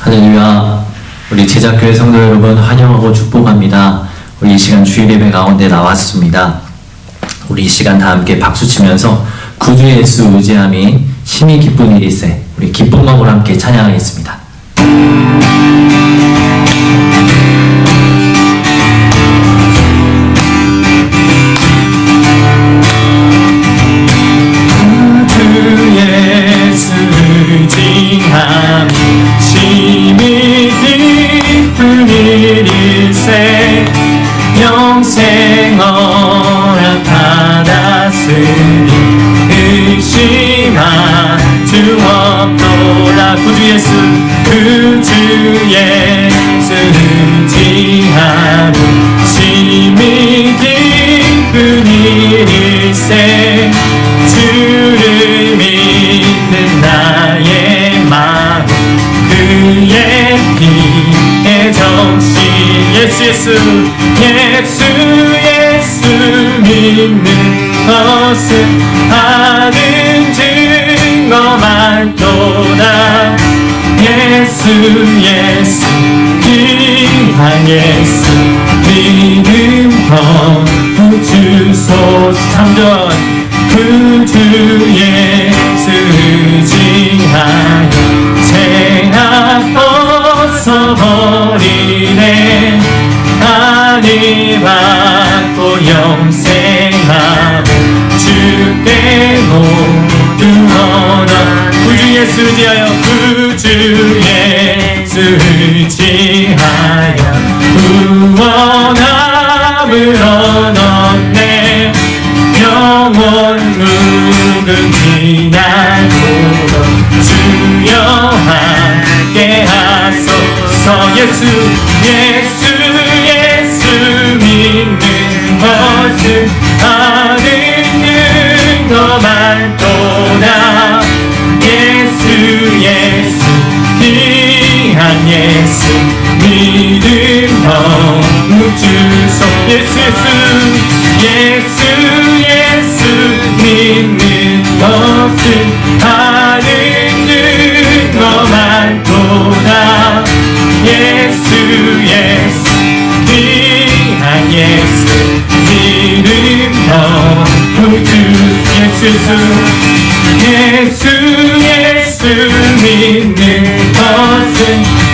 할렐루야. 우리 제자교회 성도 여러분 환영하고 축복합니다. 우리 이 시간 주일 예배 가운데 나왔습니다. 우리 이 시간 다 함께 박수치면서 구주 예수 의지함이 심히 기쁜 일일세, 우리 기쁜 마음으로 함께 찬양하겠습니다. 구주 예수 의지함이 심히 기쁜 일일세, 영생 허락 받았으니 의심할 수 없도다. 구주 예수 의지함이 심히 기쁜 일일세, 주를 믿는 나의 마음 그의 피에 정신. 예수 믿는 것은 하는 증거만 도다. 예수 귀한 예수 믿음 거두주소서. 3절 구주 예수 의지하여 죄악 벗어버리네. 하늘 받고 영생하고 주께 모두 얻어. 구주 예수 의지하여 구주 예수 의지하여 구원함을 얻었네. 영원 무궁지나도록 주여 함께 하소서. 예수 믿는 것은 하는 증거만 도다. 예수 귀한 예수 믿음 너무 주소. 예수 믿는 것은 하는 증거만 도다. 예수 귀한 예수 믿음 너무 주소. 예수 믿는 것은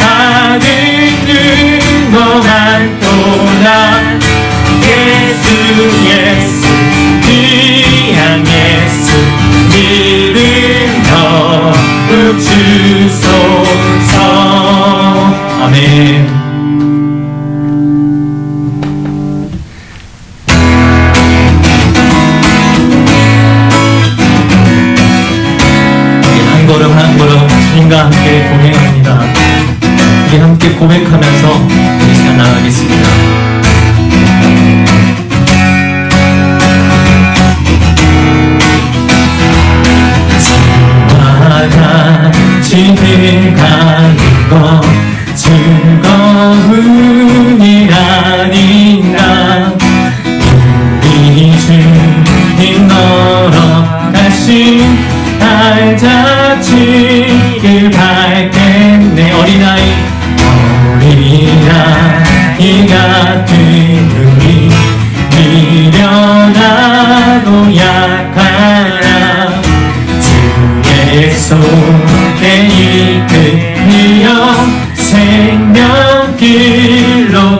하는 증거만 도다. 예수 귀한 예수 믿음 너무 주소서. 아멘. 한 걸음 한 걸음 주님과 함께 동행합니다. 우리 함께 고백하면서 이 시간 나가겠습니다. 주와 같이 가는 것 즐거운 일 아닌가. 우리 주님 걸어가신 알자치길 밝겠네. 어린아이 같은 우리 미련하고 약하나 주의 손에 이끌려 생명길로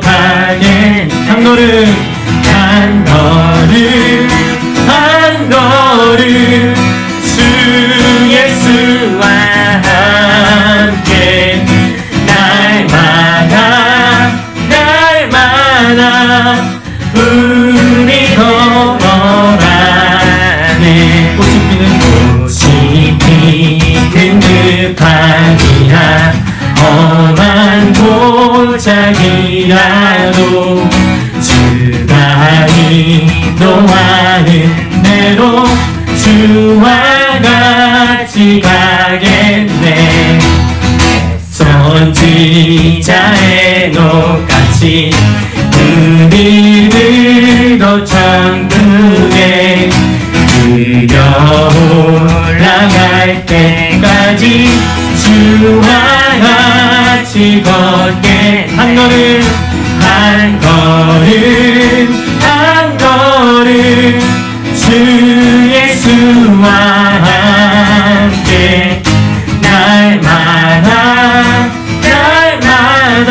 가네. 한 걸음 주 예수와 함께 날마다 우리 걸어가네. 꽃이 피는 듯하니라 험한 고작이라도 주가 인도하는 대로 주와 같이 가겠네. 선지자의 녹같이 우리들도 천국에 들여 올라갈 때까지 때까지 주와 같이 걷게 한 걸음 한 걸음 한 걸음 주 예수와 함께 날마다 날마다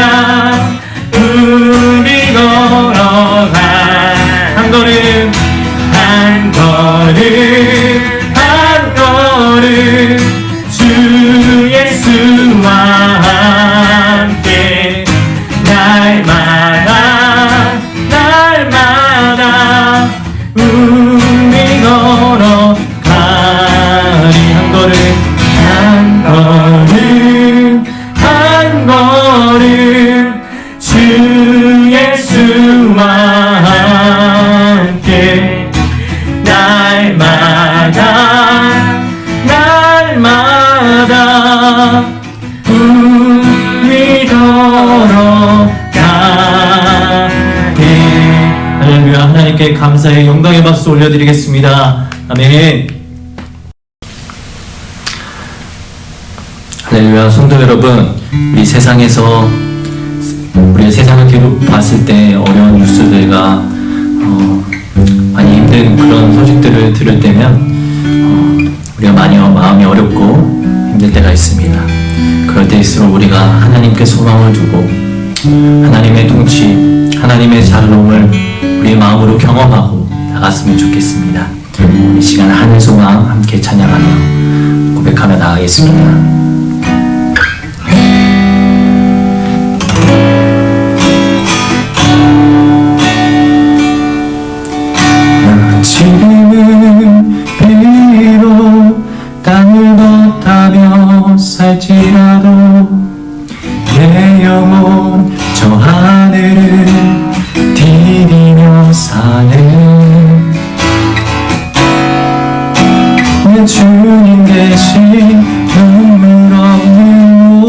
우리 걸어가 한 걸음 한 걸음 한 걸음 주 예수와 함께 날마다 날마다 우리 걸어가리 한 걸음 한 걸음 한 걸음 주 예수와 함께 날마다 날마다 우리 걸어가리 할렐루야. 하나님께 감사의 영광의 박수 올려드리겠습니다. 아멘. 할렐루야. 성도 여러분, 우리 세상에서 우리 세상을 뒤로 봤을 때 어려운 뉴스들과 많이 힘든 그런 소식들을 들을 때면 우리가 많이 마음이 어렵고 힘들 때가 있습니다. 그럴 때일수록 우리가 하나님께 소망을 두고 하나님의 통치, 하나님의 샬롬을 우리의 마음으로 경험하고 나갔으면 좋겠습니다. 이 시간 하늘 소망 함께 찬양하며 고백하며 나가겠습니다. 지금은 비록 땅을 걷다며 살지라도 내 영혼 저 하늘을 디디며 사네. 내 주님 대신 눈물 없는 곳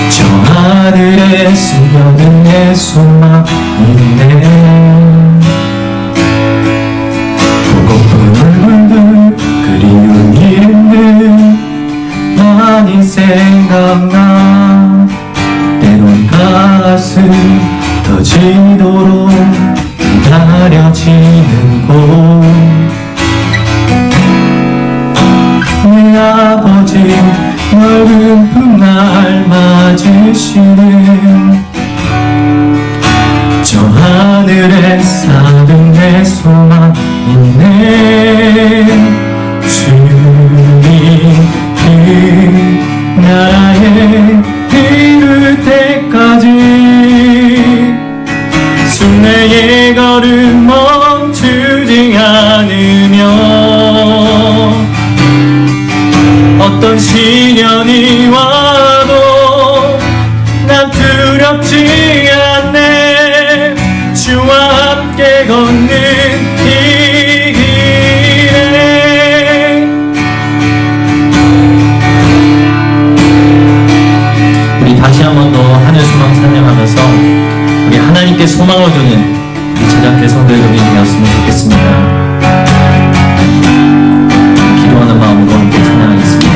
저 하늘에 숨겨둔 내 소망이네. 보고픈 얼굴들 그리운 이름들 많이 생각나. 때론 가슴 터지도록 기다려지는 곳 내 아버지 넓은 품날 맞으시는 저 하늘에 사는 내 소망이네. 주님 그 나라에 이를 때까지 순례의 걸음 멈추지 않으며 어떤 시련이 와도 난 두렵지 않네. 주와 함께 걷는 이 길에 우리 다시 한 번 더 하늘 소망 찬양하면서 우리 하나님께 소망을 두는 우리 제자교회 성도 여러분이 되었으면 좋겠습니다. 기도하는 마음으로 함께 찬양하겠습니다.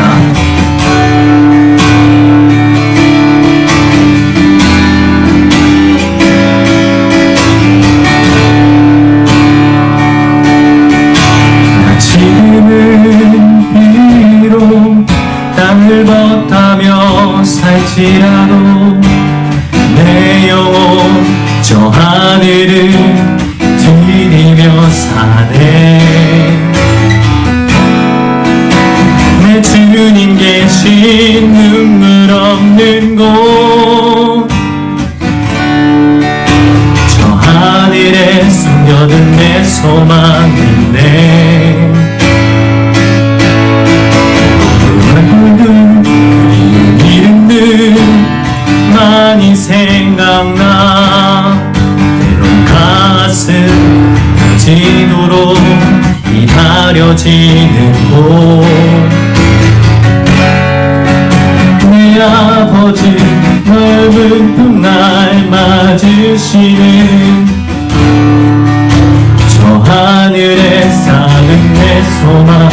지금은 비록 땅을 걷다며 살지라도 내 영혼 저 하늘을 디디며 사네. 내 주님 계신 눈물 없는 곳 저 하늘에 숨겨둔 내 소망인데. 그리운 이름들 많이 생각나. 때론 가슴 터지도록 기다려지는 곳 내 아버지 넓은 품날 맞으시는 저 하늘에 사는 내 소망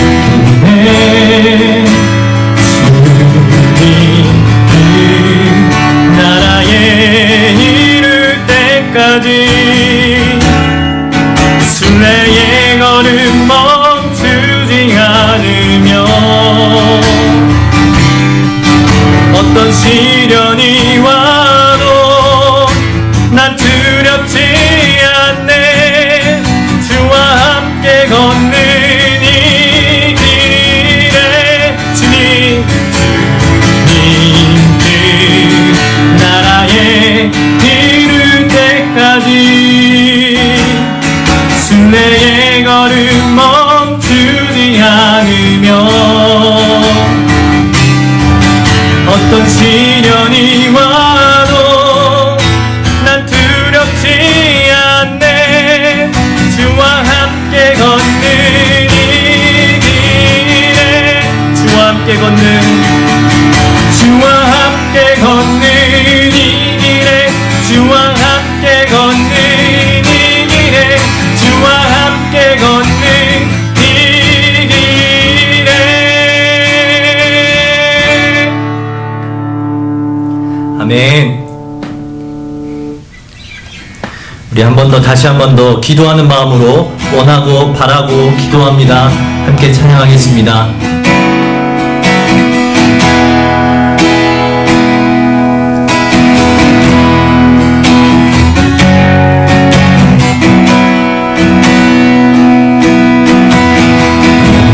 않으며 어떤 시련이 와도 난 두렵지 않네. 주와 함께 걷는 이 길에 주와 함께 걷는 이 길에 주와 함께 걷는 이 길에 주와 함께 걷는 이 길에. 아멘. 우리 다시 한 번 더 기도하는 마음으로 원하고 바라고 기도합니다. 함께 찬양하겠습니다.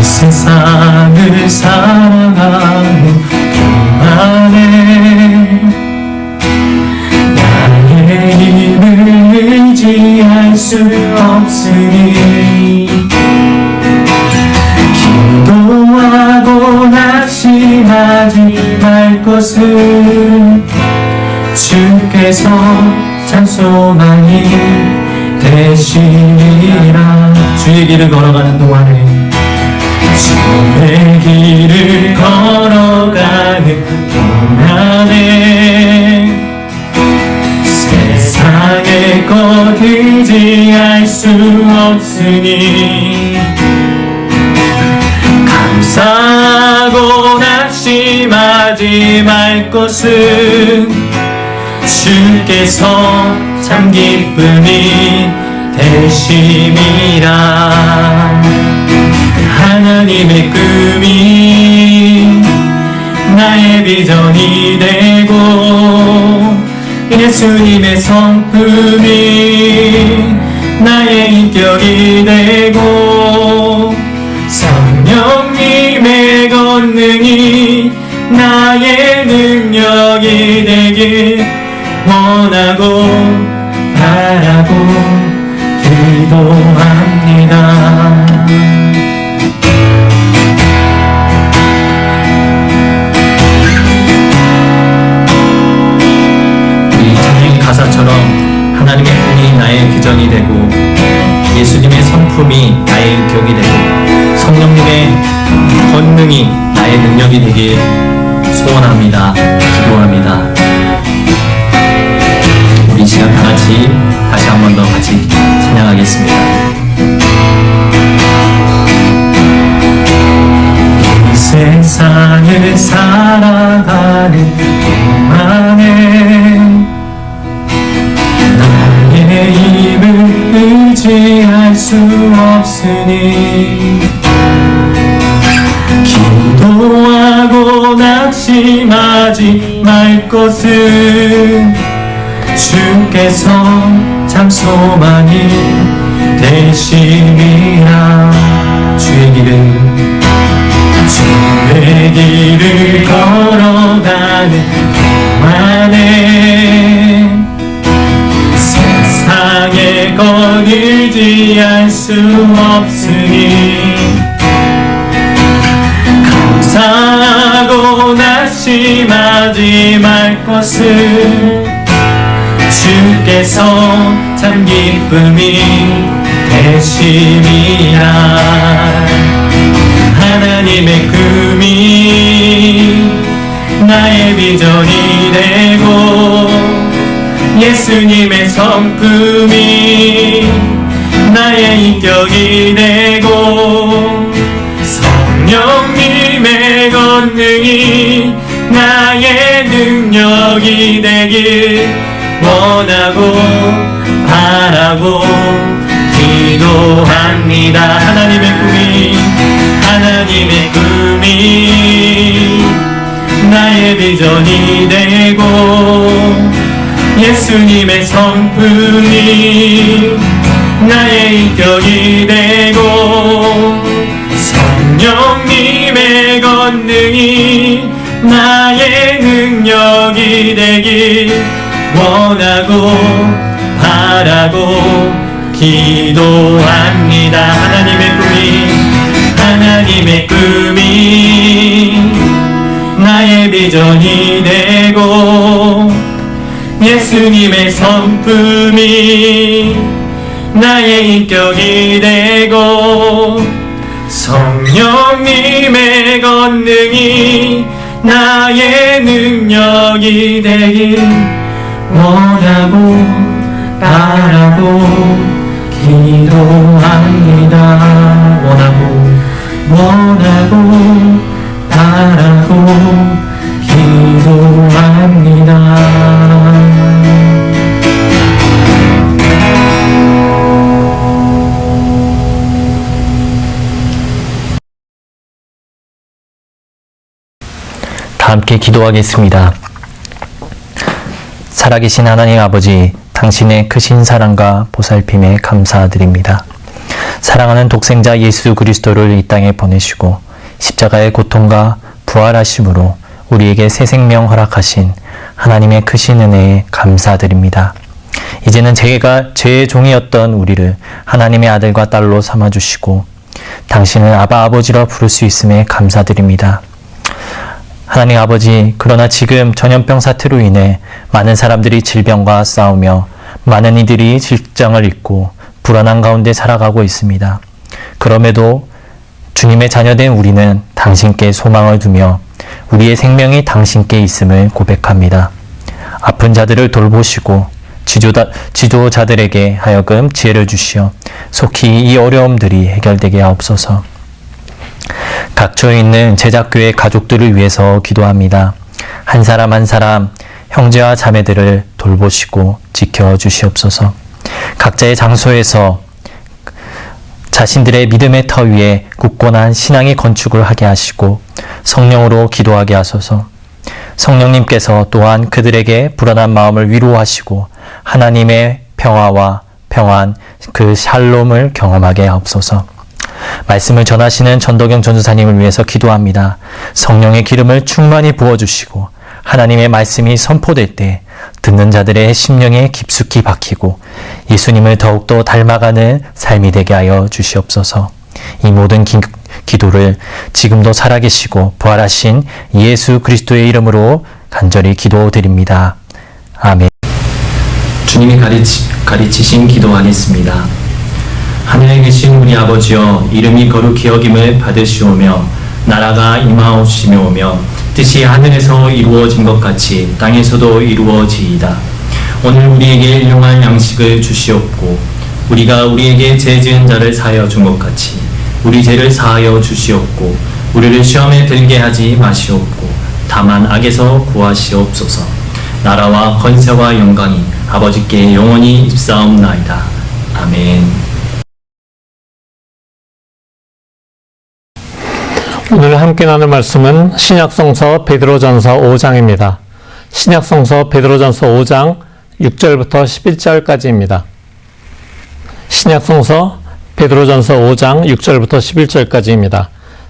세상을 살아가는 동안에 나의 힘을 의지할 수 없으니 기도하고 낙심하지 말 것은 주께서 참 소망이 되시리라. 주의 길을 걸어가는 동안에 주의 길을 걸어가는 동안에 세상의 것 의지할 수 없으니 감사하고 낙심하지 말 것은 주께서 참 기쁨이 되심이라. 하나님의 꿈이 나의 비전이 되고 예수님의 성품이 나의 인격이 되고 성령님의 권능이 나의 능력이 되길 원하고 바라고 기도합니다. 가사처럼 하나님의 꿈이 나의 비전이 되고 예수님의 성품이 나의 인격이 되고 성령님의 권능이 나의 능력이 되길 소원합니다. 기도합니다. 우리 시간 다같이 다시 한 번 더 같이 찬양하겠습니다. 이 세상을 살아가는 동안에 나의 힘을 의지할 수 없으니 기도하고 낙심하지 말 것은 주께서 참 소망이 되심이라. 주의 길을 걸어가는 동안에 세상의 것 의지할 수 없으니 감사하고 낙심하지 말 것은 주께서 참 기쁨이 되심이라. 하나님의 꿈이 나의 비전이 되고 예수님의 성품이 나의 인격이 되고 성령님의 권능이 나의 능력이 되길 원하고 바라고 기도합니다. 하나님의 꿈이 나의 비전이 되고 예수님의 성품이 나의 인격이 되고 성령님의 권능이 나의 능력이 되길 원하고 바라고 기도합니다. 하나님의 하나님의 꿈이 나의 비전이 되고 예수님의 성품이 나의 인격이 되고 성령님의 권능이 나의 능력이 되길 원하고 바라고 기도합니다. 원하고 바라고 기도합니다. 다 함께 기도하겠습니다. 살아계신 하나님 아버지, 당신의 크신 사랑과 보살핌에 감사드립니다. 사랑하는 독생자 예수 그리스도를 이 땅에 보내시고 십자가의 고통과 부활하심으로 우리에게 새 생명 허락하신 하나님의 크신 은혜에 감사드립니다. 이제는 제가 죄의 종이었던 우리를 하나님의 아들과 딸로 삼아주시고 당신을 아바 아버지라 부를 수 있음에 감사드립니다. 하나님 아버지, 그러나 지금 전염병 사태로 인해 많은 사람들이 질병과 싸우며 많은 이들이 직장을 잃고 불안한 가운데 살아가고 있습니다. 그럼에도 주님의 자녀된 우리는 당신께 소망을 두며 우리의 생명이 당신께 있음을 고백합니다. 아픈 자들을 돌보시고 지도자들에게 하여금 지혜를 주시어 속히 이 어려움들이 해결되게 하옵소서. 각처에 있는 제작교회 가족들을 위해서 기도합니다. 한 사람 한 사람 형제와 자매들을 돌보시고 지켜주시옵소서. 각자의 장소에서 자신들의 믿음의 터 위에 굳건한 신앙의 건축을 하게 하시고 성령으로 기도하게 하소서. 성령님께서 또한 그들에게 불안한 마음을 위로하시고 하나님의 평화와 평안, 그 샬롬을 경험하게 하옵소서. 말씀을 전하시는 전도경 전도사님을 위해서 기도합니다. 성령의 기름을 충만히 부어주시고 하나님의 말씀이 선포될 때 듣는 자들의 심령에 깊숙이 박히고 예수님을 더욱더 닮아가는 삶이 되게 하여 주시옵소서. 이 모든 기도를 지금도 살아계시고 부활하신 예수 그리스도의 이름으로 간절히 기도드립니다. 아멘. 주님이 가르치신 기도하겠습니다. 하늘에 계신 우리 아버지여, 이름이 거룩히 여김을 받으시오며 나라가 임하옵시며 뜻이 하늘에서 이루어진 것 같이 땅에서도 이루어지이다. 오늘 우리에게 일용할 양식을 주시옵고 우리가 우리에게 죄 지은 자를 사하여 준 것 같이 우리 죄를 사하여 주시옵고 우리를 시험에 들게 하지 마시옵고 다만 악에서 구하시옵소서. 나라와 권세와 영광이 아버지께 영원히 입사옵나이다. 아멘. 오늘 함께 나눌 말씀은 신약성서 베드로전서 5장입니다. 신약성서 베드로전서 5장 6절부터 11절까지입니다. 신약성서 베드로전서 5장 6절부터 11절까지입니다.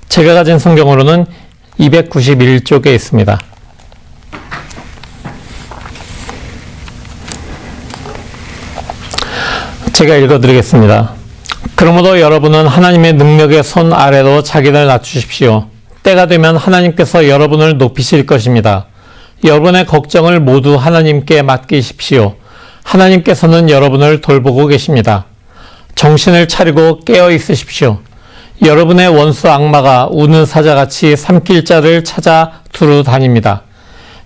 제가 가진 성경으로는 291쪽에 있습니다. 제가 읽어드리겠습니다. 그러므로 여러분은 하나님의 능력의 손 아래로 자기를 낮추십시오. 때가 되면 하나님께서 여러분을 높이실 것입니다. 여러분의 걱정을 모두 하나님께 맡기십시오. 하나님께서는 여러분을 돌보고 계십니다. 정신을 차리고 깨어 있으십시오. 여러분의 원수 악마가 우는 사자같이 삼킬 자를 찾아 두루 다닙니다.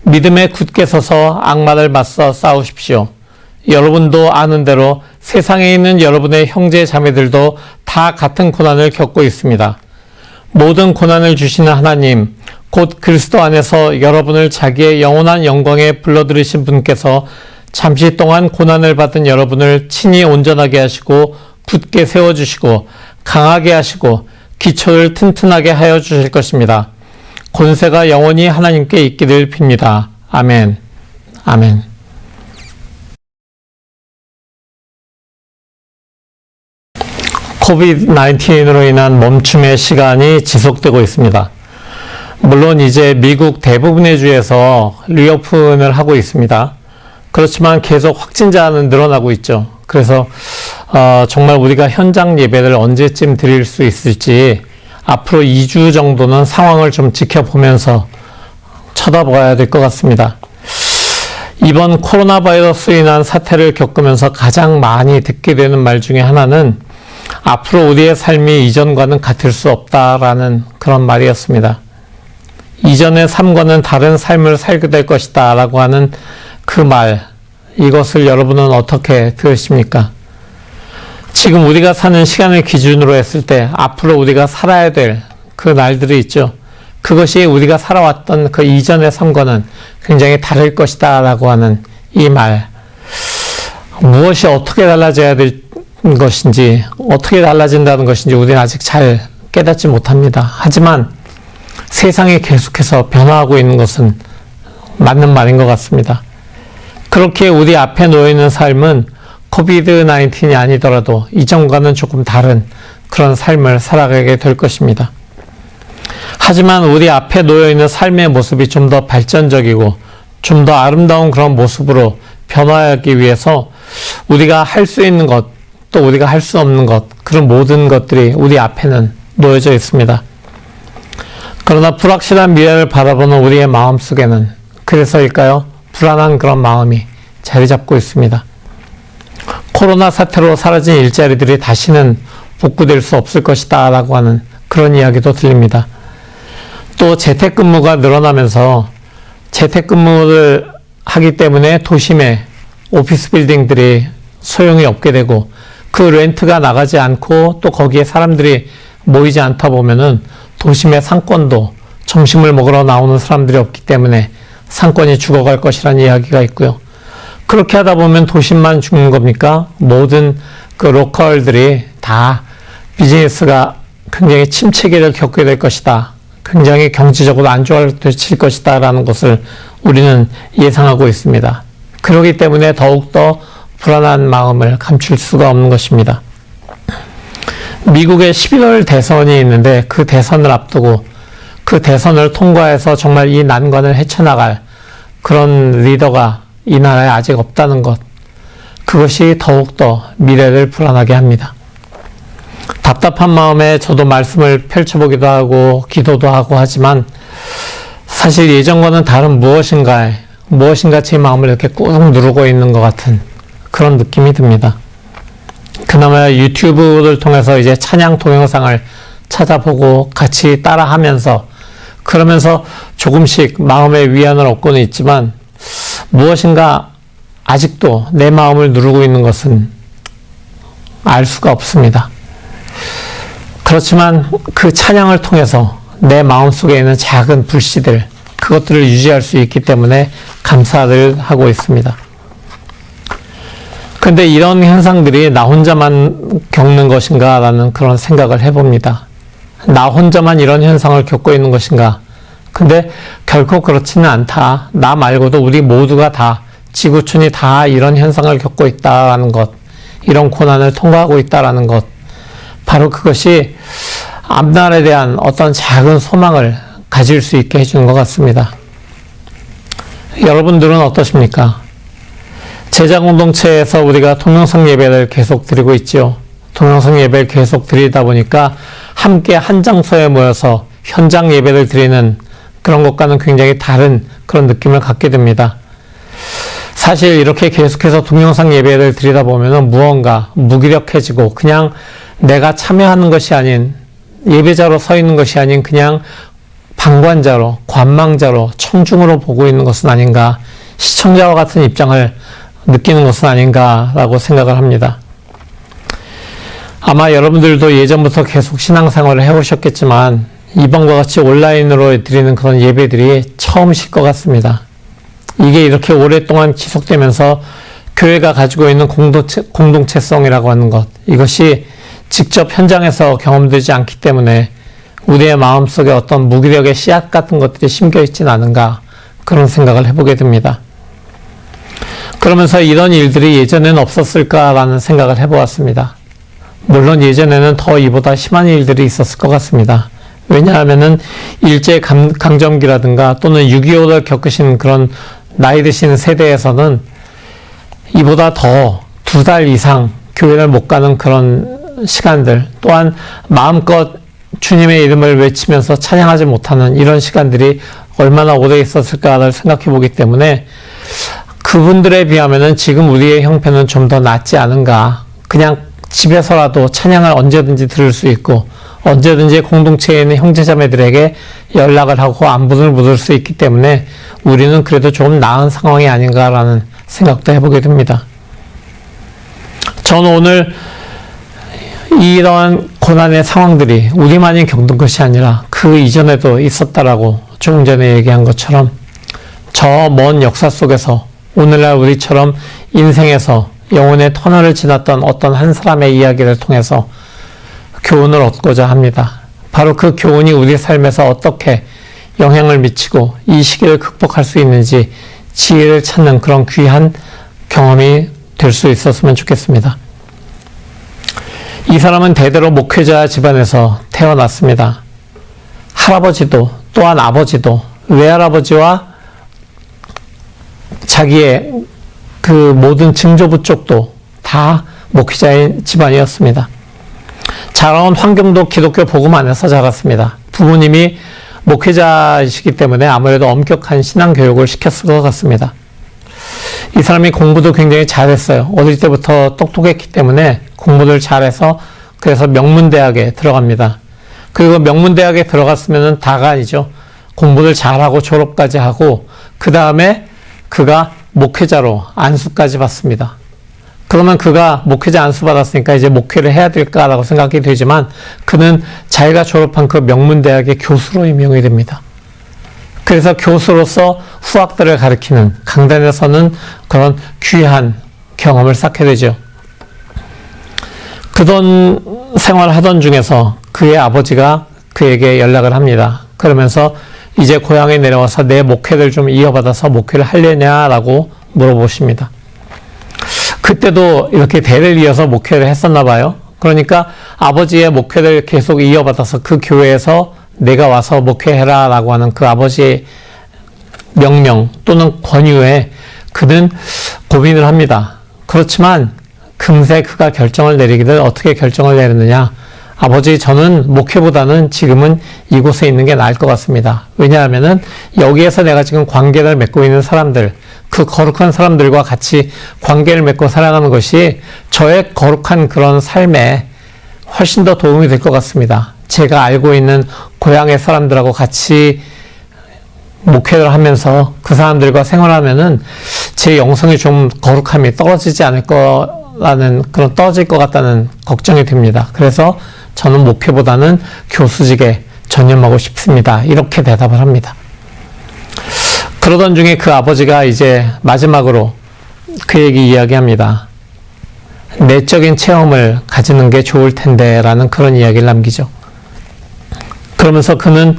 믿음에 굳게 서서 악마를 맞서 싸우십시오. 여러분도 아는 대로 세상에 있는 여러분의 형제 자매들도 다 같은 고난을 겪고 있습니다. 모든 고난을 주시는 하나님, 곧 그리스도 안에서 여러분을 자기의 영원한 영광에 불러들이신 분께서 잠시 동안 고난을 받은 여러분을 친히 온전하게 하시고 굳게 세워주시고 강하게 하시고 기초를 튼튼하게 하여 주실 것입니다. 권세가 영원히 하나님께 있기를 빕니다. 아멘. 아멘. 코비드-19으로 인한 멈춤의 시간이 지속되고 있습니다. 물론 이제 미국 대부분의 주에서 리오픈을 하고 있습니다. 그렇지만 계속 확진자는 늘어나고 있죠. 그래서 정말 우리가 현장 예배를 언제쯤 드릴 수 있을지 앞으로 2주 정도는 상황을 좀 지켜보면서 쳐다봐야 될 것 같습니다. 이번 코로나 바이러스로 인한 사태를 겪으면서 가장 많이 듣게 되는 말 중에 하나는 앞으로 우리의 삶이 이전과는 같을 수 없다라는 그런 말이었습니다. 이전의 삶과는 다른 삶을 살게 될 것이다 라고 하는 그 말, 이것을 여러분은 어떻게 들으십니까? 지금 우리가 사는 시간을 기준으로 했을 때 앞으로 우리가 살아야 될 그 날들이 있죠. 그것이 우리가 살아왔던 그 이전의 삶과는 굉장히 다를 것이다 라고 하는 이 말, 무엇이 어떻게 달라져야 될 것인지, 어떻게 달라진다는 것인지 우리는 아직 잘 깨닫지 못합니다. 하지만 세상이 계속해서 변화하고 있는 것은 맞는 말인 것 같습니다. 그렇게 우리 앞에 놓여있는 삶은 코비드-19이 아니더라도 이전과는 조금 다른 그런 삶을 살아가게 될 것입니다. 하지만 우리 앞에 놓여있는 삶의 모습이 좀 더 발전적이고 좀 더 아름다운 그런 모습으로 변화하기 위해서 우리가 할 수 있는 것, 또 우리가 할 수 없는 것, 그런 모든 것들이 우리 앞에는 놓여져 있습니다. 그러나 불확실한 미래를 바라보는 우리의 마음속에는, 그래서일까요? 불안한 그런 마음이 자리 잡고 있습니다. 코로나 사태로 사라진 일자리들이 다시는 복구될 수 없을 것이다 라고 하는 그런 이야기도 들립니다. 또 재택근무가 늘어나면서 재택근무를 하기 때문에 도심의 오피스 빌딩들이 소용이 없게 되고 그 렌트가 나가지 않고 또 거기에 사람들이 모이지 않다 보면은 도심의 상권도 점심을 먹으러 나오는 사람들이 없기 때문에 상권이 죽어갈 것이라는 이야기가 있고요. 그렇게 하다 보면 도심만 죽는 겁니까? 모든 그 로컬들이 다 비즈니스가 굉장히 침체기를 겪게 될 것이다. 굉장히 경제적으로 안 좋아질 것이다 라는 것을 우리는 예상하고 있습니다. 그렇기 때문에 더욱더 불안한 마음을 감출 수가 없는 것입니다. 미국의 11월 대선이 있는데 그 대선을 앞두고 그 대선을 통과해서 정말 이 난관을 헤쳐나갈 그런 리더가 이 나라에 아직 없다는 것, 그것이 더욱더 미래를 불안하게 합니다. 답답한 마음에 저도 말씀을 펼쳐보기도 하고 기도도 하고 하지만 사실 예전과는 다른 무엇인가 제 마음을 이렇게 꾹 누르고 있는 것 같은 그런 느낌이 듭니다. 그나마 유튜브를 통해서 이제 찬양 동영상을 찾아보고 같이 따라하면서 그러면서 조금씩 마음의 위안을 얻고는 있지만 무엇인가 아직도 내 마음을 누르고 있는 것은 알 수가 없습니다. 그렇지만 그 찬양을 통해서 내 마음속에 있는 작은 불씨들, 그것들을 유지할 수 있기 때문에 감사를 하고 있습니다. 근데 이런 현상들이 나 혼자만 겪는 것인가 라는 그런 생각을 해봅니다. 나 혼자만 이런 현상을 겪고 있는 것인가? 근데 결코 그렇지는 않다. 나 말고도 우리 모두가 다, 지구촌이 다 이런 현상을 겪고 있다라는 것, 이런 고난을 통과하고 있다라는 것, 바로 그것이 앞날에 대한 어떤 작은 소망을 가질 수 있게 해주는 것 같습니다. 여러분들은 어떠십니까? 제자공동체에서 우리가 동영상 예배를 계속 드리고 있죠. 동영상 예배를 계속 드리다 보니까 함께 한 장소에 모여서 현장 예배를 드리는 그런 것과는 굉장히 다른 그런 느낌을 갖게 됩니다. 사실 이렇게 계속해서 동영상 예배를 드리다 보면은 무언가 무기력해지고 그냥 내가 참여하는 것이 아닌, 예배자로 서 있는 것이 아닌 그냥 방관자로, 관망자로, 청중으로 보고 있는 것은 아닌가, 시청자와 같은 입장을 느끼는 것은 아닌가라고 생각을 합니다. 아마 여러분들도 예전부터 계속 신앙생활을 해오셨겠지만 이번과 같이 온라인으로 드리는 그런 예배들이 처음이실 것 같습니다. 이게 이렇게 오랫동안 지속되면서 교회가 가지고 있는 공동체성이라고 하는 것, 이것이 직접 현장에서 경험되지 않기 때문에 우리의 마음속에 어떤 무기력의 씨앗 같은 것들이 심겨 있지는 않은가, 그런 생각을 해보게 됩니다. 그러면서 이런 일들이 예전에는 없었을까라는 생각을 해보았습니다. 물론 예전에는 더 이보다 심한 일들이 있었을 것 같습니다. 왜냐하면은 일제강점기라든가 또는 6.25를 겪으신 그런 나이 드신 세대에서는 이보다 더 2달 이상 교회를 못 가는 그런 시간들, 또한 마음껏 주님의 이름을 외치면서 찬양하지 못하는 이런 시간들이 얼마나 오래 있었을까를 생각해 보기 때문에 그분들에 비하면은 지금 우리의 형편은 좀 더 낫지 않은가. 그냥 집에서라도 찬양을 언제든지 들을 수 있고 언제든지 공동체에 있는 형제자매들에게 연락을 하고 안부를 묻을 수 있기 때문에 우리는 그래도 좀 나은 상황이 아닌가라는 생각도 해보게 됩니다. 저는 오늘 이런 고난의 상황들이 우리만이 겪는 것이 아니라 그 이전에도 있었다라고 조금 전에 얘기한 것처럼 저 먼 역사 속에서 오늘날 우리처럼 인생에서 영혼의 터널을 지났던 어떤 한 사람의 이야기를 통해서 교훈을 얻고자 합니다. 바로 그 교훈이 우리 삶에서 어떻게 영향을 미치고 이 시기를 극복할 수 있는지 지혜를 찾는 그런 귀한 경험이 될 수 있었으면 좋겠습니다. 이 사람은 대대로 목회자 집안에서 태어났습니다. 할아버지도 또한 아버지도 외할아버지와 자기의 그 모든 증조부 쪽도 다 목회자의 집안이었습니다. 자라온 환경도 기독교 복음 안에서 자랐습니다. 부모님이 목회자이시기 때문에 아무래도 엄격한 신앙 교육을 시켰을 것 같습니다. 이 사람이 공부도 굉장히 잘했어요. 어릴 때부터 똑똑했기 때문에 공부를 잘해서 그래서 명문대학에 들어갑니다. 그리고 명문대학에 들어갔으면 다가 아니죠. 공부를 잘하고 졸업까지 하고 그 다음에 그가 목회자로 안수까지 받습니다. 그러면 그가 목회자 안수 받았으니까 이제 목회를 해야 될까라고 생각이 되지만 그는 자기가 졸업한 그 명문대학의 교수로 임명이 됩니다. 그래서 교수로서 후학들을 가르치는 강단에 서는 그런 귀한 경험을 쌓게 되죠. 그돈 생활을 하던 중에서 그의 아버지가 그에게 연락을 합니다. 그러면서 이제 고향에 내려와서 내 목회를 좀 이어받아서 목회를 하려냐라고 물어보십니다. 그때도 이렇게 대를 이어서 목회를 했었나 봐요. 그러니까 아버지의 목회를 계속 이어받아서 그 교회에서 내가 와서 목회해라 라고 하는 그 아버지의 명령 또는 권유에 그는 고민을 합니다. 그렇지만 금세 그가 결정을 내리기를 어떻게 결정을 내렸느냐. 아버지, 저는 목회보다는 지금은 이곳에 있는 게 나을 것 같습니다. 왜냐하면은 여기에서 내가 지금 관계를 맺고 있는 사람들, 그 거룩한 사람들과 같이 관계를 맺고 살아가는 것이 저의 거룩한 그런 삶에 훨씬 더 도움이 될 것 같습니다. 제가 알고 있는 고향의 사람들하고 같이 목회를 하면서 그 사람들과 생활하면은 제 영성이 좀 거룩함이 떨어지지 않을 거라는 그런 떨어질 것 같다는 걱정이 듭니다. 그래서 저는 목회보다는 교수직에 전념하고 싶습니다. 이렇게 대답을 합니다. 그러던 중에 그 아버지가 이제 마지막으로 그에게 이야기합니다. 내적인 체험을 가지는 게 좋을 텐데 라는 그런 이야기를 남기죠. 그러면서 그는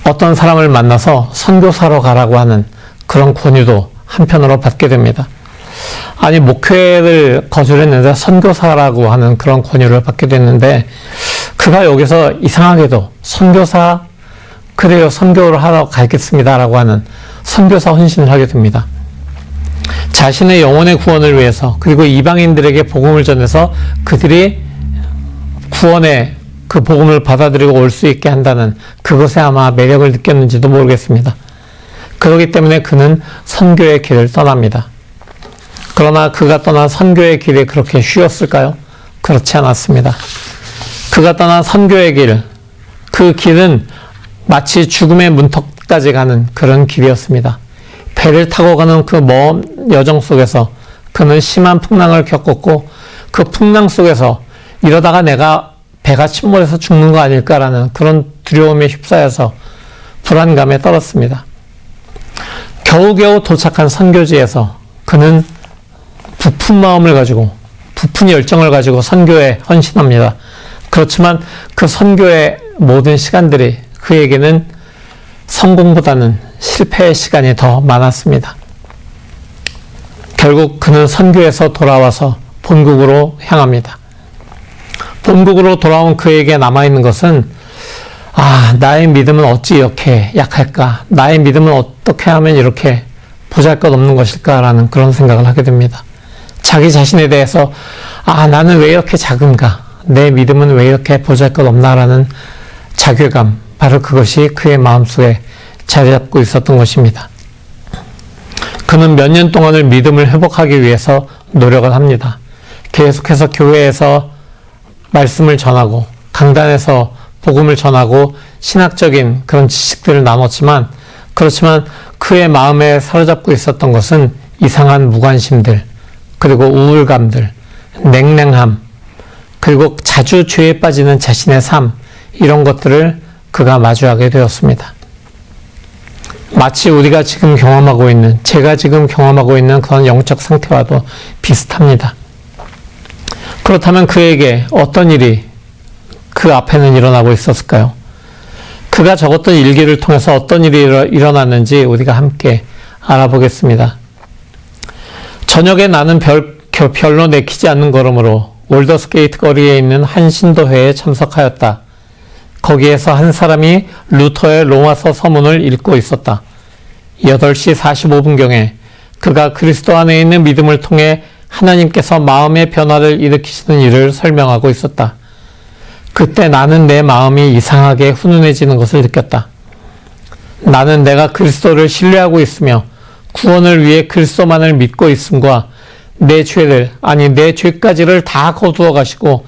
어떤 사람을 만나서 선교사로 가라고 하는 그런 권유도 한편으로 받게 됩니다. 아니, 목회를 거주를 했는데 선교사라고 하는 그런 권유를 받게 됐는데 그가 여기서 이상하게도 선교사, 그래요, 선교를 하러 가겠습니다 라고 하는 선교사 헌신을 하게 됩니다. 자신의 영혼의 구원을 위해서 그리고 이방인들에게 복음을 전해서 그들이 구원의 그 복음을 받아들이고 올 수 있게 한다는 그것에 아마 매력을 느꼈는지도 모르겠습니다. 그렇기 때문에 그는 선교의 길을 떠납니다. 그러나 그가 떠난 선교의 길이 그렇게 쉬웠을까요? 그렇지 않았습니다. 그가 떠난 선교의 길, 그 길은 마치 죽음의 문턱까지 가는 그런 길이었습니다. 배를 타고 가는 그 먼 여정 속에서 그는 심한 풍랑을 겪었고 그 풍랑 속에서 이러다가 내가 배가 침몰해서 죽는 거 아닐까라는 그런 두려움에 휩싸여서 불안감에 떨었습니다. 겨우겨우 도착한 선교지에서 그는 부푼 마음을 가지고 부푼 열정을 가지고 선교에 헌신합니다. 그렇지만 그 선교의 모든 시간들이 그에게는 성공보다는 실패의 시간이 더 많았습니다. 결국 그는 선교에서 돌아와서 본국으로 향합니다. 본국으로 돌아온 그에게 남아있는 것은 나의 믿음은 어찌 이렇게 약할까? 나의 믿음은 어떻게 하면 이렇게 보잘것없는 것일까라는 그런 생각을 하게 됩니다. 자기 자신에 대해서 나는 왜 이렇게 작은가? 내 믿음은 왜 이렇게 보잘것없나라는 자괴감, 바로 그것이 그의 마음속에 자리 잡고 있었던 것입니다. 그는 몇 년 동안을 믿음을 회복하기 위해서 노력을 합니다. 계속해서 교회에서 말씀을 전하고 강단에서 복음을 전하고 신학적인 그런 지식들을 나눴지만, 그렇지만 그의 마음에 사로잡고 있었던 것은 이상한 무관심들, 그리고 우울감들, 냉랭함, 그리고 자주 죄에 빠지는 자신의 삶, 이런 것들을 그가 마주하게 되었습니다. 마치 우리가 지금 경험하고 있는, 제가 지금 경험하고 있는 그런 영적 상태와도 비슷합니다. 그렇다면 그에게 어떤 일이 그 앞에는 일어나고 있었을까요? 그가 적었던 일기를 통해서 어떤 일이 일어났는지 우리가 함께 알아보겠습니다. 저녁에 나는 별로 내키지 않는 걸음으로 올더스게이트 거리에 있는 한 신도회에 참석하였다. 거기에서 한 사람이 루터의 로마서 서문을 읽고 있었다. 8시 45분경에 그가 그리스도 안에 있는 믿음을 통해 하나님께서 마음의 변화를 일으키시는 일을 설명하고 있었다. 그때 나는 내 마음이 이상하게 훈훈해지는 것을 느꼈다. 나는 내가 그리스도를 신뢰하고 있으며 구원을 위해 그리스도만을 믿고 있음과 내 죄를, 아니 내 죄까지를 다 거두어 가시고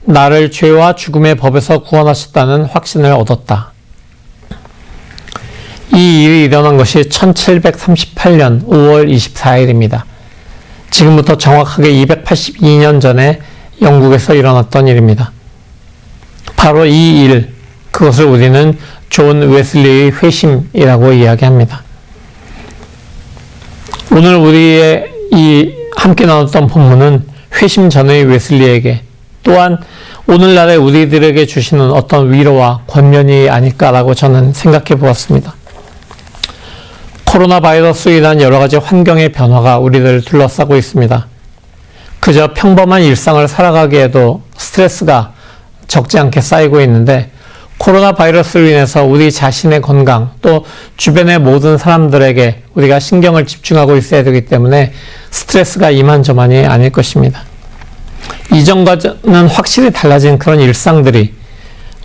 나를 죄와 죽음의 법에서 구원하셨다는 확신을 얻었다. 이 일이 일어난 것이 1738년 5월 24일입니다. 지금부터 정확하게 282년 전에 영국에서 일어났던 일입니다. 바로 이 일, 그것을 우리는 존 웨슬리의 회심이라고 이야기합니다. 오늘 우리의 이 함께 나눴던 본문은 회심 전의 웨슬리에게, 또한 오늘날의 우리들에게 주시는 어떤 위로와 권면이 아닐까라고 저는 생각해 보았습니다. 코로나 바이러스로 인한 여러 가지 환경의 변화가 우리들을 둘러싸고 있습니다. 그저 평범한 일상을 살아가기에도 스트레스가 적지 않게 쌓이고 있는데, 코로나 바이러스로 인해서 우리 자신의 건강, 또 주변의 모든 사람들에게 우리가 신경을 집중하고 있어야 되기 때문에 스트레스가 이만저만이 아닐 것입니다. 이전과는 확실히 달라진 그런 일상들이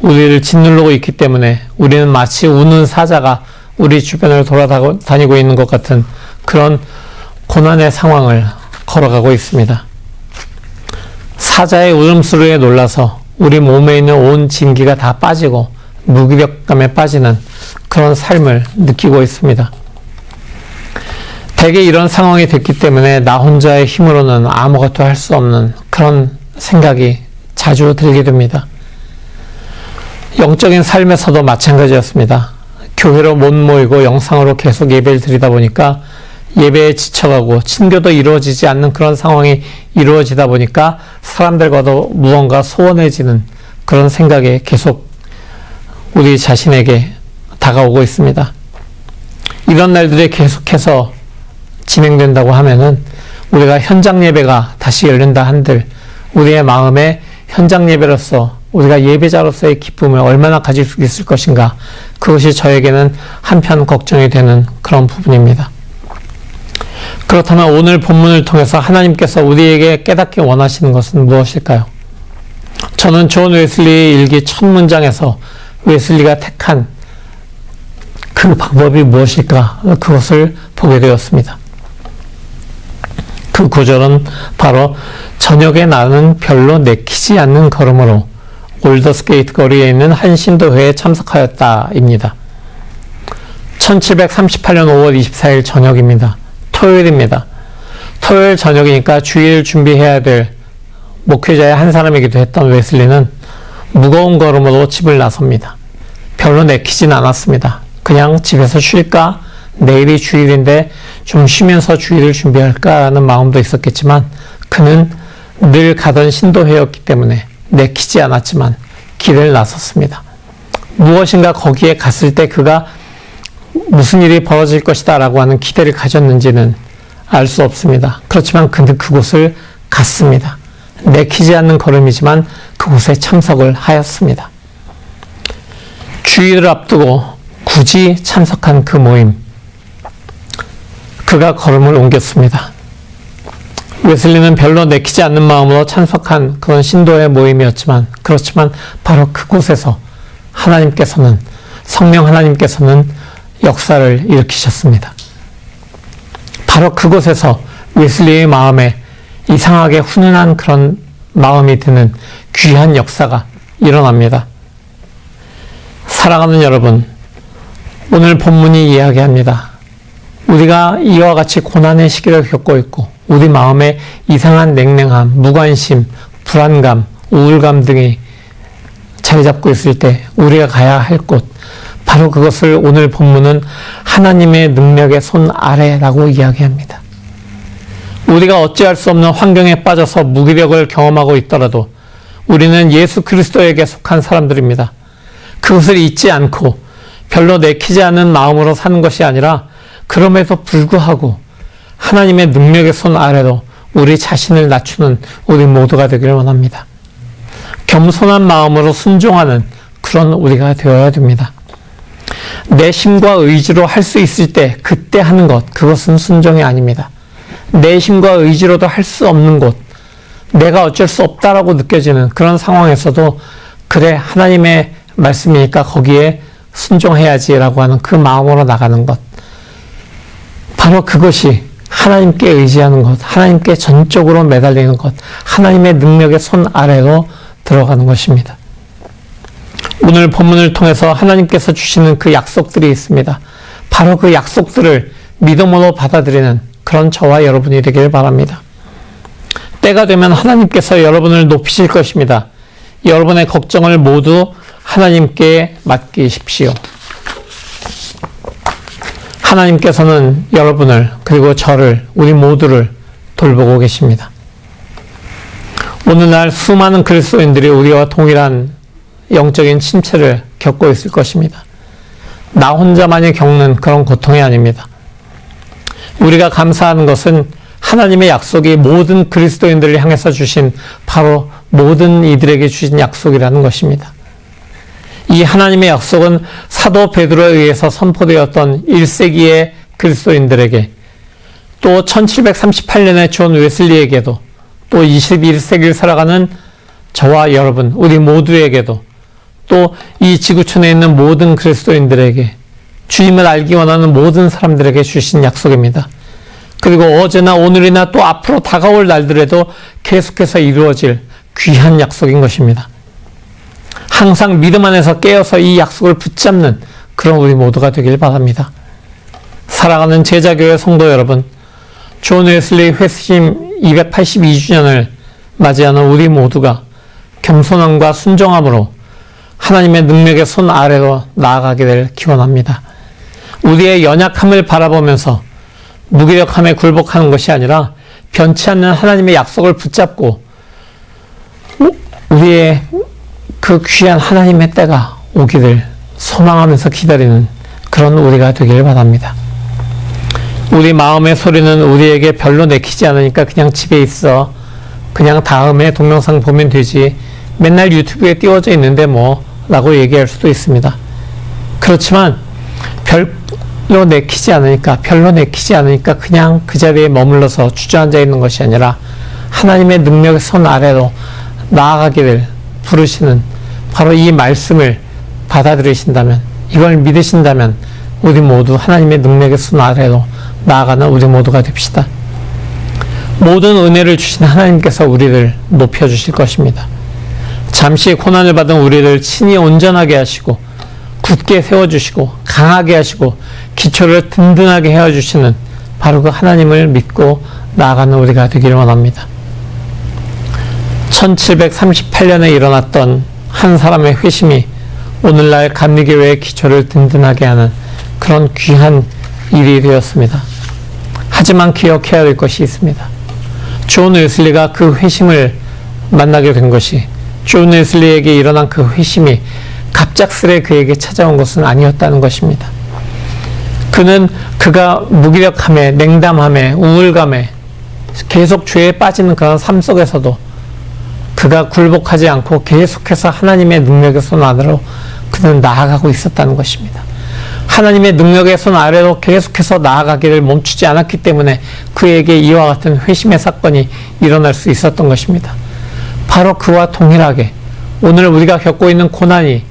우리를 짓누르고 있기 때문에 우리는 마치 우는 사자가 우리 주변을 돌아다니고 있는 것 같은 그런 고난의 상황을 걸어가고 있습니다. 사자의 울음소리에 놀라서 우리 몸에 있는 온 진기가 다 빠지고 무기력감에 빠지는 그런 삶을 느끼고 있습니다. 대개 이런 상황이 됐기 때문에 나 혼자의 힘으로는 아무것도 할 수 없는 그런 생각이 자주 들게 됩니다. 영적인 삶에서도 마찬가지였습니다. 교회로 못 모이고 영상으로 계속 예배를 드리다 보니까 예배에 지쳐가고 친교도 이루어지지 않는 그런 상황이 이루어지다 보니까 사람들과도 무언가 소원해지는 그런 생각이 계속 우리 자신에게 다가오고 있습니다. 이런 날들이 계속해서 진행된다고 하면은 우리가 현장 예배가 다시 열린다 한들 우리의 마음에 현장 예배로서 우리가 예배자로서의 기쁨을 얼마나 가질 수 있을 것인가, 그것이 저에게는 한편 걱정이 되는 그런 부분입니다. 그렇다면 오늘 본문을 통해서 하나님께서 우리에게 깨닫기 원하시는 것은 무엇일까요? 저는 존 웨슬리의 일기 첫 문장에서 웨슬리가 택한 그 방법이 무엇일까, 그것을 보게 되었습니다. 그 구절은 바로 저녁에 나는 별로 내키지 않는 걸음으로 올더스게이트 거리에 있는 한 신도회에 참석하였다입니다. 1738년 5월 24일 저녁입니다. 토요일입니다. 토요일 저녁이니까 주일 준비해야 될 목회자의 한 사람이기도 했던 웨슬리는 무거운 걸음으로 집을 나섭니다. 별로 내키진 않았습니다. 그냥 집에서 쉴까? 내일이 주일인데 좀 쉬면서 주일을 준비할까라는 마음도 있었겠지만 그는 늘 가던 신도회였기 때문에 내키지 않았지만 길을 나섰습니다. 무엇인가 거기에 갔을 때 그가 무슨 일이 벌어질 것이다 라고 하는 기대를 가졌는지는 알 수 없습니다. 그렇지만 그는 그곳을 갔습니다. 내키지 않는 걸음이지만 그곳에 참석을 하였습니다. 주일을 앞두고 굳이 참석한 그 모임, 그가 걸음을 옮겼습니다. 웨슬리는 별로 내키지 않는 마음으로 참석한 그런 신도의 모임이었지만, 그렇지만 바로 그곳에서 하나님께서는, 성령 하나님께서는 역사를 일으키셨습니다. 바로 그곳에서 웨슬리의 마음에 이상하게 훈훈한 그런 마음이 드는 귀한 역사가 일어납니다. 사랑하는 여러분, 오늘 본문이 이야기합니다. 우리가 이와 같이 고난의 시기를 겪고 있고 우리 마음에 이상한 냉랭함, 무관심, 불안감, 우울감 등이 자리 잡고 있을 때 우리가 가야 할 곳, 바로 그것을 오늘 본문은 하나님의 능력의 손 아래라고 이야기합니다. 우리가 어찌할 수 없는 환경에 빠져서 무기력을 경험하고 있더라도 우리는 예수 그리스도에게 속한 사람들입니다. 그것을 잊지 않고 별로 내키지 않은 마음으로 사는 것이 아니라 그럼에도 불구하고 하나님의 능력의 손 아래로 우리 자신을 낮추는 우리 모두가 되기를 원합니다. 겸손한 마음으로 순종하는 그런 우리가 되어야 됩니다. 내 힘과 의지로 할 수 있을 때 그때 하는 것, 그것은 순종이 아닙니다. 내 힘과 의지로도 할 수 없는 곳, 내가 어쩔 수 없다라고 느껴지는 그런 상황에서도 그래, 하나님의 말씀이니까 거기에 순종해야지라고 하는 그 마음으로 나가는 것, 바로 그것이 하나님께 의지하는 것, 하나님께 전적으로 매달리는 것, 하나님의 능력의 손 아래로 들어가는 것입니다. 오늘 본문을 통해서 하나님께서 주시는 그 약속들이 있습니다. 바로 그 약속들을 믿음으로 받아들이는 그런 저와 여러분이 되길 바랍니다. 때가 되면 하나님께서 여러분을 높이실 것입니다. 여러분의 걱정을 모두 하나님께 맡기십시오. 하나님께서는 여러분을, 그리고 저를, 우리 모두를 돌보고 계십니다. 오늘날 수많은 그리스도인들이 우리와 동일한 영적인 침체를 겪고 있을 것입니다. 나 혼자만이 겪는 그런 고통이 아닙니다. 우리가 감사하는 것은 하나님의 약속이 모든 그리스도인들을 향해서 주신, 바로 모든 이들에게 주신 약속이라는 것입니다. 이 하나님의 약속은 사도 베드로에 의해서 선포되었던 1세기의 그리스도인들에게, 또 1738년에 존 웨슬리에게도, 또 21세기를 살아가는 저와 여러분, 우리 모두에게도, 또 이 지구촌에 있는 모든 그리스도인들에게, 주님을 알기 원하는 모든 사람들에게 주신 약속입니다. 그리고 어제나 오늘이나 또 앞으로 다가올 날들에도 계속해서 이루어질 귀한 약속인 것입니다. 항상 믿음 안에서 깨어서 이 약속을 붙잡는 그런 우리 모두가 되길 바랍니다. 사랑하는 제자교회 성도 여러분, 존 웨슬리 회심 282주년을 맞이하는 우리 모두가 겸손함과 순종함으로 하나님의 능력의 손 아래로 나아가게 될 기원합니다. 우리의 연약함을 바라보면서 무기력함에 굴복하는 것이 아니라 변치 않는 하나님의 약속을 붙잡고 우리의 그 귀한 하나님의 때가 오기를 소망하면서 기다리는 그런 우리가 되기를 바랍니다. 우리 마음의 소리는 우리에게 별로 내키지 않으니까 그냥 집에 있어, 그냥 다음에 동영상 보면 되지, 맨날 유튜브에 띄워져 있는데 뭐 라고 얘기할 수도 있습니다. 그렇지만 별로 내키지 않으니까 그냥 그 자리에 머물러서 주저앉아 있는 것이 아니라 하나님의 능력의 손 아래로 나아가기를 부르시는 바로 이 말씀을 받아들이신다면, 이걸 믿으신다면 우리 모두 하나님의 능력의 손 아래로 나아가는 우리 모두가 됩시다. 모든 은혜를 주신 하나님께서 우리를 높여주실 것입니다. 잠시 고난을 받은 우리를 친히 온전하게 하시고 굳게 세워주시고 강하게 하시고 기초를 든든하게 헤어주시는 바로 그 하나님을 믿고 나아가는 우리가 되기를 원합니다. 1738년에 일어났던 한 사람의 회심이 오늘날 감리교회의 기초를 든든하게 하는 그런 귀한 일이 되었습니다. 하지만 기억해야 될 것이 있습니다. 존 웨슬리가 그 회심을 만나게 된 것이, 존 웨슬리에게 일어난 그 회심이 갑작스레 그에게 찾아온 것은 아니었다는 것입니다. 그가 무기력함에, 냉담함에, 우울감에 계속 죄에 빠지는 그런 삶 속에서도 그가 굴복하지 않고 계속해서 하나님의 능력의 손 안으로 그는 나아가고 있었다는 것입니다. 하나님의 능력의 손 아래로 계속해서 나아가기를 멈추지 않았기 때문에 그에게 이와 같은 회심의 사건이 일어날 수 있었던 것입니다. 바로 그와 동일하게 오늘 우리가 겪고 있는 고난이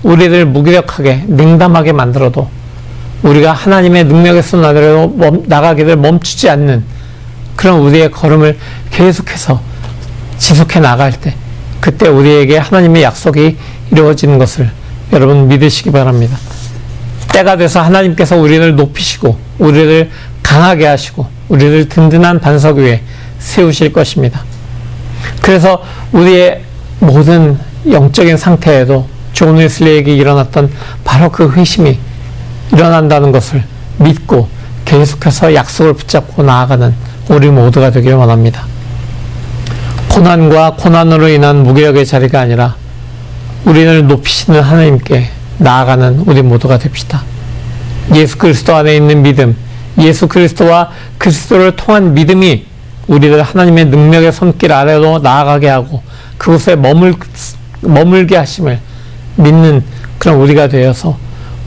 우리를 무기력하게 냉담하게 만들어도 우리가 하나님의 능력의 손 아래로 나가기를 멈추지 않는 그런 우리의 걸음을 계속해서 지속해 나갈 때 그때 우리에게 하나님의 약속이 이루어지는 것을 여러분 믿으시기 바랍니다. 때가 돼서 하나님께서 우리를 높이시고 우리를 강하게 하시고 우리를 든든한 반석 위에 세우실 것입니다. 그래서 우리의 모든 영적인 상태에도 존 웨슬리에게 일어났던 바로 그 회심이 일어난다는 것을 믿고 계속해서 약속을 붙잡고 나아가는 우리 모두가 되기를 원합니다. 고난과 고난으로 인한 무기력의 자리가 아니라 우리를 높이시는 하나님께 나아가는 우리 모두가 됩시다. 예수 그리스도 안에 있는 믿음, 예수 그리스도와 그리스도를 통한 믿음이 우리를 하나님의 능력의 손길 아래로 나아가게 하고 그곳에 머물게 하심을 믿는 그런 우리가 되어서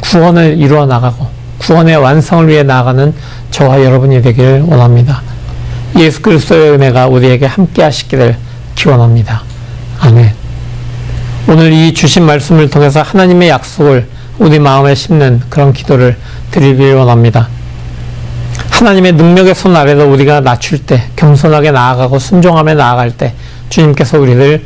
구원을 이루어 나가고 구원의 완성을 위해 나아가는 저와 여러분이 되기를 원합니다. 예수 그리스도의 은혜가 우리에게 함께 하시기를 기원합니다. 아멘. 오늘 이 주신 말씀을 통해서 하나님의 약속을 우리 마음에 심는 그런 기도를 드리길 원합니다. 하나님의 능력의 손 아래로 우리가 낮출 때, 겸손하게 나아가고 순종하며 나아갈 때 주님께서 우리를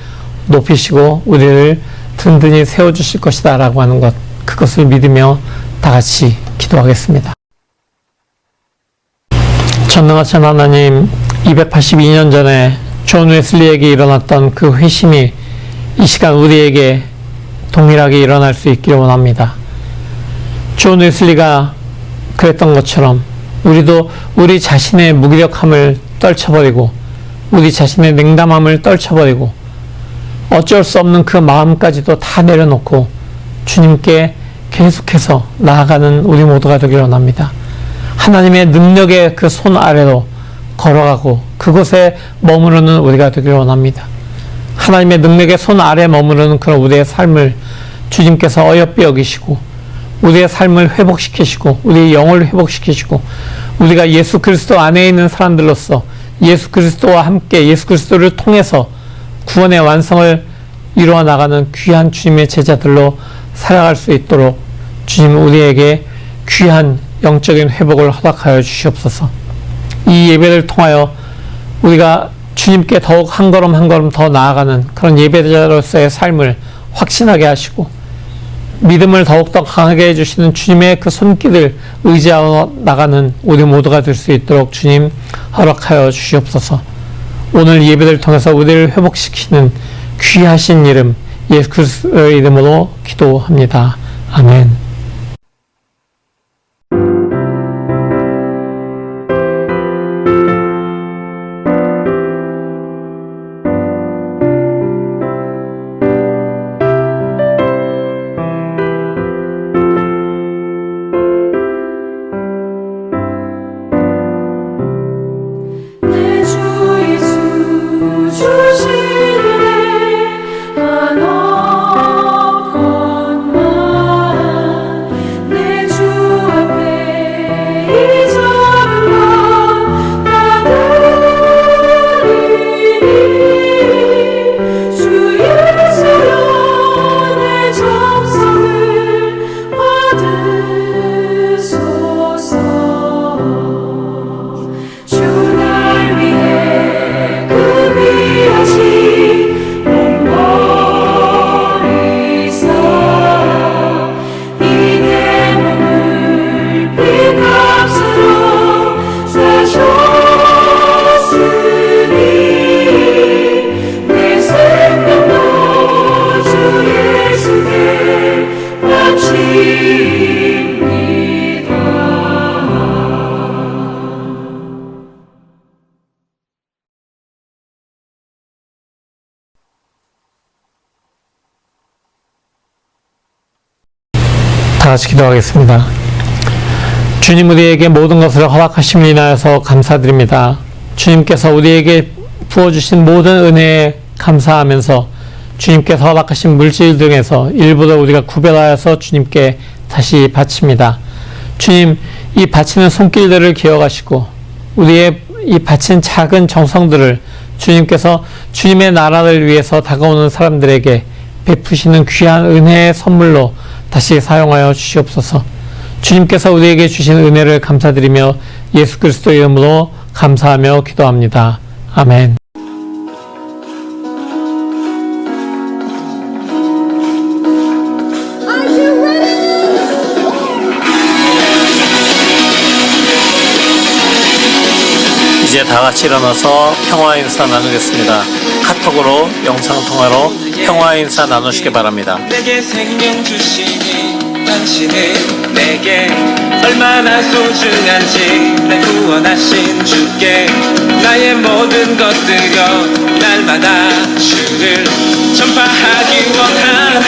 높이시고 우리를 든든히 세워주실 것이다 라고 하는 것, 그것을 믿으며 다 같이 기도하겠습니다. 전능하신 하나님, 282년 전에 존 웨슬리에게 일어났던 그 회심이 이 시간 우리에게 동일하게 일어날 수 있기를 원합니다. 존 웨슬리가 그랬던 것처럼 우리도 우리 자신의 무기력함을 떨쳐버리고 우리 자신의 냉담함을 떨쳐버리고 어쩔 수 없는 그 마음까지도 다 내려놓고 주님께 계속해서 나아가는 우리 모두가 되기를 원합니다. 하나님의 능력의 그 손 아래로 걸어가고 그곳에 머무르는 우리가 되기를 원합니다. 하나님의 능력의 손 아래 머무르는 그런 우리의 삶을 주님께서 어여삐 여기시고 우리의 삶을 회복시키시고 우리의 영을 회복시키시고 우리가 예수 그리스도 안에 있는 사람들로서 예수 그리스도와 함께 예수 그리스도를 통해서 구원의 완성을 이루어 나가는 귀한 주님의 제자들로 살아갈 수 있도록 주님 우리에게 귀한 영적인 회복을 허락하여 주시옵소서. 이 예배를 통하여 우리가 주님께 더욱 한 걸음 한 걸음 더 나아가는 그런 예배자로서의 삶을 확신하게 하시고 믿음을 더욱더 강하게 해주시는 주님의 그 손길을 의지하여 나가는 우리 모두가 될 수 있도록 주님 허락하여 주시옵소서. 오늘 예배를 통해서 우리를 회복시키는 귀하신 이름 예수 그리스도의 이름으로 기도합니다. 아멘. 다 같이 기도하겠습니다. 주님 우리에게 모든 것을 허락하심을 인하여서 감사드립니다. 주님께서 우리에게 부어주신 모든 은혜에 감사하면서 주님께서 허락하신 물질 등에서 일부러 우리가 구별하여서 주님께 다시 바칩니다. 주님, 이 바치는 손길들을 기억하시고 우리의 이 바친 작은 정성들을 주님께서 주님의 나라를 위해서 다가오는 사람들에게 베푸시는 귀한 은혜의 선물로 다시 사용하여 주시옵소서. 주님께서 우리에게 주신 은혜를 감사드리며 예수 그리스도의 이름으로 감사하며 기도합니다. 아멘. 이제 다 같이 일어나서 평화 인사 나누겠습니다. 카톡으로 영상통화로 평화 인사 나누시기 바랍니다. 내게 생명 주시니 당신은 내게 얼마나 소중한지 날 구원하신 주께 나의 모든 것들여 날마다 주를 전파하기 원하네.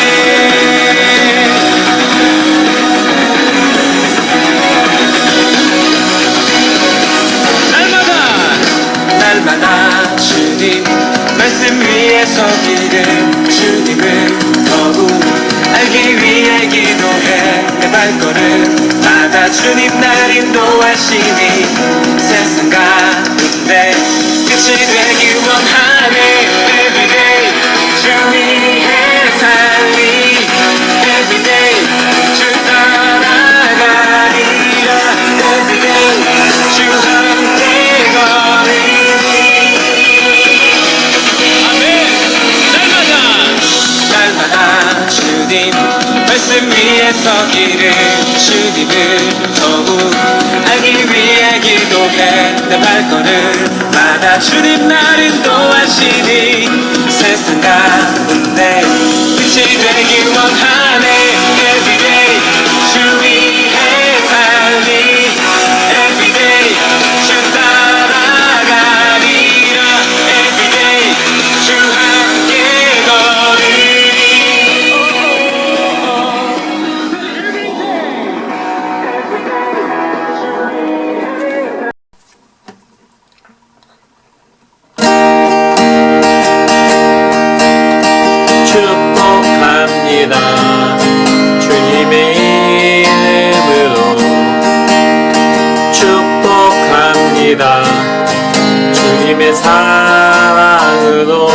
날마다 주님 말씀 위에 서기를 주님을 더욱 알기 위해 기도해 내 발걸음 마다 주님 날 인도하시니 세상 가운데 끝이 되기 원하네. Everyday 주 위해 살리 Everyday 주 따라가리라 Everyday 주 함께 걸으리. 날마다 주님 말씀 위에 서기를 주님을 더욱 알기 위해 기도해 내 발걸음마다 주님 날 인도하시니 세상 가운데 빛이 되기 원하네. Everyday 주 위해 살리 Everyday 주 따라가리라 Everyday 주 함께 걸으리. 축복합니다. 주님의 이름으로 축복합니다. 주님의 사랑으로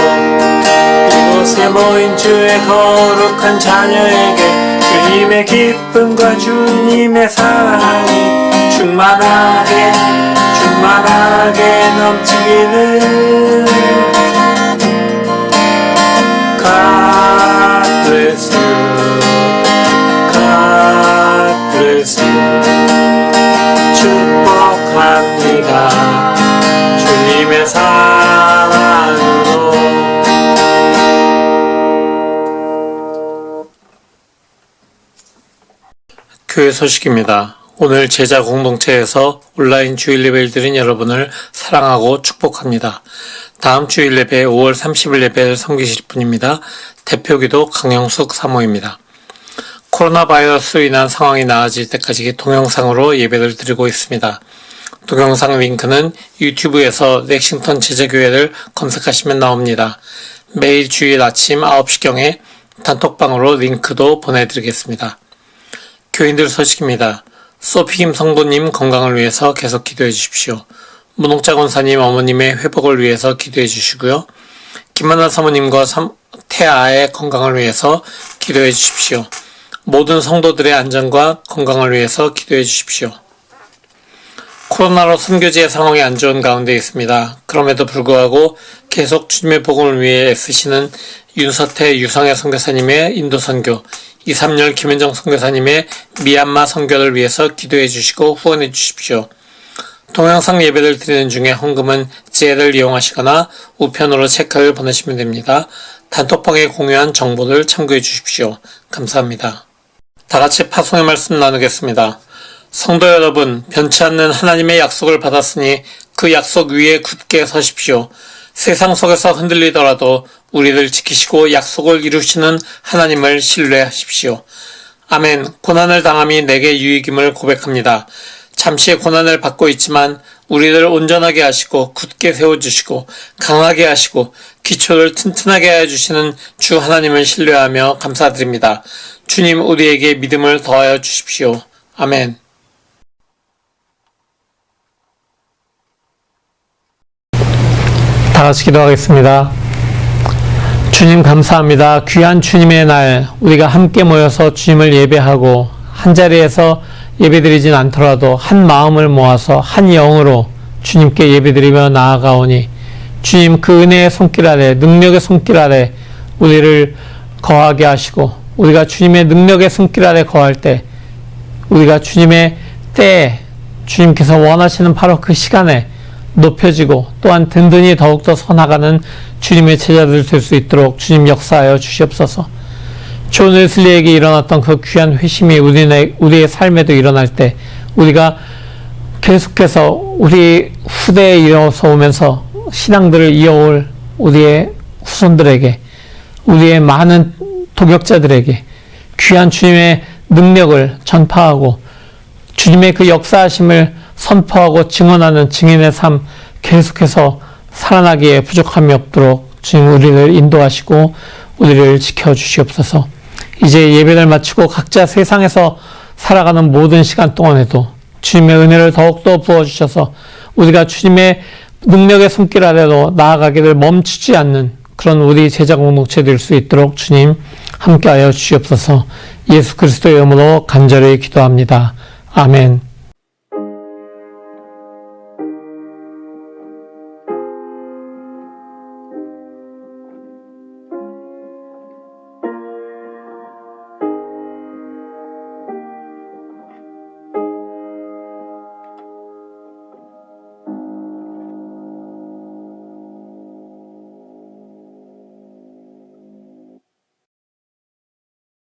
이곳에 모인 주의 거룩한 자녀에게 주님의 기쁨과 주님의 사랑이 충만하게 넘치기를. God bless you. God bless you. 축복합니다. 주님의 사랑으로. 교회 소식입니다. 오늘 제자 공동체에서 온라인 주일 예배를 드린 여러분을 사랑하고 축복합니다. 다음 주일 예배 5월 30일 예배를 섬기실 분입니다. 대표기도 강영숙 사모입니다. 코로나 바이러스로 인한 상황이 나아질 때까지 동영상으로 예배를 드리고 있습니다. 동영상 링크는 유튜브에서 렉싱턴 제자교회를 검색하시면 나옵니다. 매일 주일 아침 9시경에 단톡방으로 링크도 보내드리겠습니다. 교인들 소식입니다. 소피김 성도님 건강을 위해서 계속 기도해 주십시오. 문옥자 권사님 어머님의 회복을 위해서 기도해 주시고요. 김하나 사모님과 태아의 건강을 위해서 기도해 주십시오. 모든 성도들의 안전과 건강을 위해서 기도해 주십시오. 코로나로 선교지의 상황이 안 좋은 가운데 있습니다. 그럼에도 불구하고 계속 주님의 복음을 위해 애쓰시는 윤서태 유성애 선교사님의 인도 선교, 이삼열 김현정 선교사님의 미얀마 선교를 위해서 기도해 주시고 후원해 주십시오. 동영상 예배를 드리는 중에 헌금은 지혜를 이용하시거나 우편으로 체크를 보내시면 됩니다. 단톡방에 공유한 정보를 참고해 주십시오. 감사합니다. 다같이 파송의 말씀 나누겠습니다. 성도 여러분, 변치 않는 하나님의 약속을 받았으니 그 약속 위에 굳게 서십시오. 세상 속에서 흔들리더라도 우리를 지키시고 약속을 이루시는 하나님을 신뢰하십시오. 아멘. 고난을 당함이 내게 유익임을 고백합니다. 잠시 고난을 받고 있지만 우리를 온전하게 하시고 굳게 세워주시고 강하게 하시고 기초를 튼튼하게 해주시는 주 하나님을 신뢰하며 감사드립니다. 주님, 우리에게 믿음을 더하여 주십시오. 아멘. 다 같이 기도하겠습니다. 주님 감사합니다. 귀한 주님의 날 우리가 함께 모여서 주님을 예배하고 한 자리에서 예배드리진 않더라도 한 마음을 모아서 한 영으로 주님께 예배드리며 나아가오니 주님 그 은혜의 손길 아래 능력의 손길 아래 우리를 거하게 하시고 우리가 주님의 능력의 손길 아래 거할 때 우리가 주님의 때에 주님께서 원하시는 바로 그 시간에 높여지고 또한 든든히 더욱더 서나가는 주님의 제자들 될 수 있도록 주님 역사하여 주시옵소서. 존 웨슬리에게 일어났던 그 귀한 회심이 우리의 삶에도 일어날 때 우리가 계속해서 우리 후대에 이어서 오면서 신앙들을 이어올 우리의 후손들에게 우리의 많은 도격자들에게 귀한 주님의 능력을 전파하고 주님의 그 역사하심을 선포하고 증언하는 증인의 삶 계속해서 살아나기에 부족함이 없도록 주님 우리를 인도하시고 우리를 지켜주시옵소서. 이제 예배를 마치고 각자 세상에서 살아가는 모든 시간 동안에도 주님의 은혜를 더욱더 부어주셔서 우리가 주님의 능력의 손길 아래로 나아가기를 멈추지 않는 그런 우리 제자 공동체 될 수 있도록 주님 함께하여 주시옵소서. 예수 그리스도의 이름으로 간절히 기도합니다. 아멘.